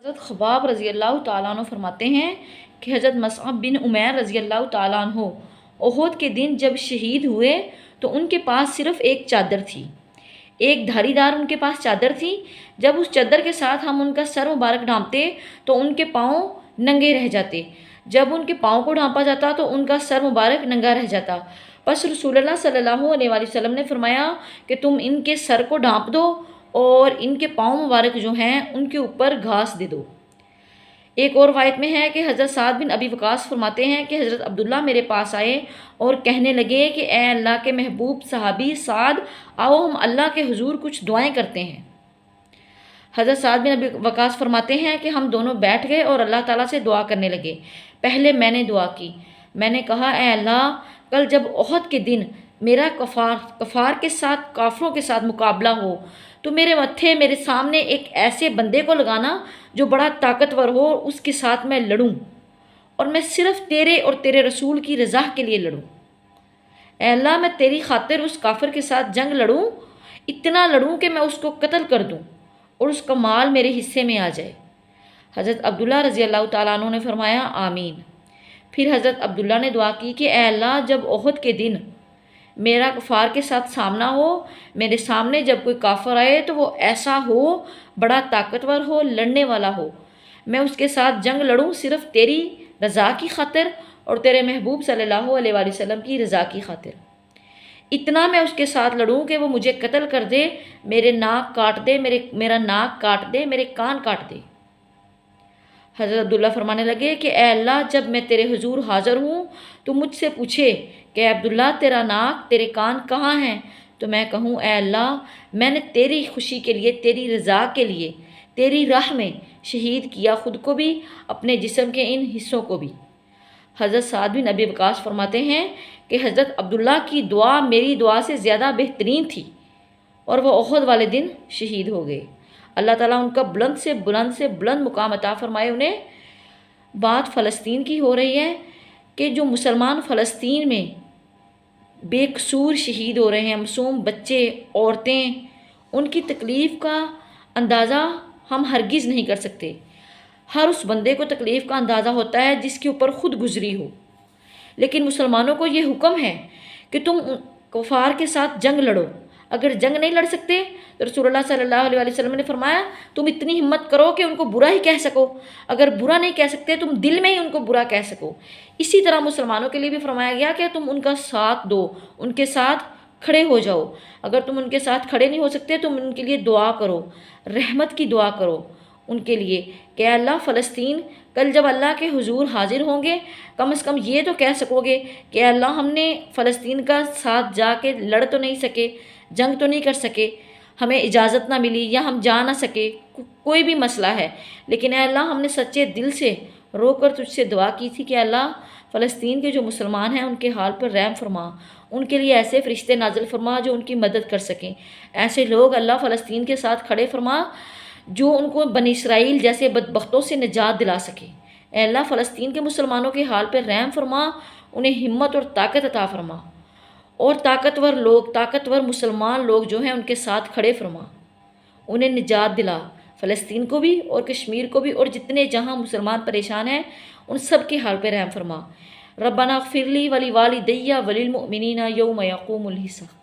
حضرت خباب رضی اللہ تعالیٰ عنہ فرماتے ہیں کہ حضرت مصعب بن عمیر رضی اللہ تعالیٰ عنہ احد کے دن جب شہید ہوئے تو ان کے پاس صرف ایک چادر تھی، ایک دھاری دار ان کے پاس چادر تھی۔ جب اس چادر کے ساتھ ہم ان کا سر مبارک ڈھانپتے تو ان کے پاؤں ننگے رہ جاتے، جب ان کے پاؤں کو ڈھانپا جاتا تو ان کا سر مبارک ننگا رہ جاتا۔ پس رسول اللہ صلی اللہ علیہ وآلہ وسلم نے فرمایا کہ تم ان کے سر کو ڈھانپ دو اور ان کے پاؤں مبارک جو ہیں ان کے اوپر گھاس دے دو۔ ایک اور روایت میں ہے کہ حضرت سعد بن ابی وقاص فرماتے ہیں کہ حضرت عبداللہ میرے پاس آئے اور کہنے لگے کہ اے اللہ کے محبوب صحابی سعد، آؤ ہم اللہ کے حضور کچھ دعائیں کرتے ہیں۔ حضرت سعد بن ابی وقاص فرماتے ہیں کہ ہم دونوں بیٹھ گئے اور اللہ تعالیٰ سے دعا کرنے لگے۔ پہلے میں نے دعا کی، میں نے کہا اے اللہ، کل جب احد کے دن میرا کفار کے ساتھ کافروں کے ساتھ مقابلہ ہو تو میرے متھے میرے سامنے ایک ایسے بندے کو لگانا جو بڑا طاقتور ہو، اس کے ساتھ میں لڑوں اور میں صرف تیرے اور تیرے رسول کی رضا کے لیے لڑوں۔ اے اللہ، میں تیری خاطر اس کافر کے ساتھ جنگ لڑوں، اتنا لڑوں کہ میں اس کو قتل کر دوں اور اس کا مال میرے حصے میں آ جائے۔ حضرت عبداللہ رضی اللہ تعالیٰ عنہ نے فرمایا آمین۔ پھر حضرت عبداللہ نے دعا کی کہ اے اللہ، جب احد کے دن میرا کفار کے ساتھ سامنا ہو، میرے سامنے جب کوئی کافر آئے تو وہ ایسا ہو، بڑا طاقتور ہو، لڑنے والا ہو، میں اس کے ساتھ جنگ لڑوں صرف تیری رضا کی خاطر اور تیرے محبوب صلی اللہ علیہ وآلہ وسلم کی رضا کی خاطر۔ اتنا میں اس کے ساتھ لڑوں کہ وہ مجھے قتل کر دے، میرے ناک کاٹ دے، میرا ناک کاٹ دے، میرے کان کاٹ دے۔ حضرت عبداللہ فرمانے لگے کہ اے اللہ، جب میں تیرے حضور حاضر ہوں تو مجھ سے پوچھے کہ اے عبداللہ، تیرا ناک، تیرے کان کہاں ہیں؟ تو میں کہوں اے اللہ، میں نے تیری خوشی کے لیے، تیری رضا کے لیے، تیری راہ میں شہید کیا، خود کو بھی، اپنے جسم کے ان حصوں کو بھی۔ حضرت سعد بن ابی وقاص فرماتے ہیں کہ حضرت عبداللہ کی دعا میری دعا سے زیادہ بہترین تھی اور وہ احد والے دن شہید ہو گئے۔ اللہ تعالیٰ ان کا بلند سے بلند مقام عطا فرمائے انہیں۔ بات فلسطین کی ہو رہی ہے کہ جو مسلمان فلسطین میں بے قصور شہید ہو رہے ہیں، معصوم بچے، عورتیں، ان کی تکلیف کا اندازہ ہم ہرگز نہیں کر سکتے۔ ہر اس بندے کو تکلیف کا اندازہ ہوتا ہے جس کے اوپر خود گزری ہو، لیکن مسلمانوں کو یہ حکم ہے کہ تم کفار کے ساتھ جنگ لڑو۔ اگر جنگ نہیں لڑ سکتے تو رسول اللہ صلی اللہ علیہ وسلم نے فرمایا تم اتنی ہمت کرو کہ ان کو برا ہی کہہ سکو، اگر برا نہیں کہہ سکتے تم دل میں ہی ان کو برا کہہ سکو۔ اسی طرح مسلمانوں کے لیے بھی فرمایا گیا کہ تم ان کا ساتھ دو، ان کے ساتھ کھڑے ہو جاؤ۔ اگر تم ان کے ساتھ کھڑے نہیں ہو سکتے تم ان کے لیے دعا کرو، رحمت کی دعا کرو ان کے لیے کہ اے اللہ، فلسطین کل جب اللہ کے حضور حاضر ہوں گے کم از کم یہ تو کہہ سکو گے کہ اے اللہ، ہم نے فلسطین کا ساتھ جا کے لڑ تو نہیں سکے، جنگ تو نہیں کر سکے، ہمیں اجازت نہ ملی یا ہم جا نہ سکے، کوئی بھی مسئلہ ہے، لیکن اے اللہ، ہم نے سچے دل سے رو کر تجھ سے دعا کی تھی کہ اللہ، فلسطین کے جو مسلمان ہیں ان کے حال پر رحم فرما، ان کے لیے ایسے فرشتے نازل فرما جو ان کی مدد کر سکیں، ایسے لوگ اللہ فلسطین کے ساتھ کھڑے فرما جو ان کو بنی اسرائیل جیسے بدبختوں سے نجات دلا سکے۔ اے اللہ، فلسطین کے مسلمانوں کے حال پر رحم فرما، انہیں ہمت اور طاقت عطا فرما، اور طاقتور مسلمان لوگ جو ہیں ان کے ساتھ کھڑے فرما، انہیں نجات دلا، فلسطین کو بھی اور کشمیر کو بھی اور جتنے جہاں مسلمان پریشان ہیں ان سب کے حال پہ رحم فرما۔ ربنا اغفر لی ولی والدی وللمؤمنین یوم یقوم الحساب۔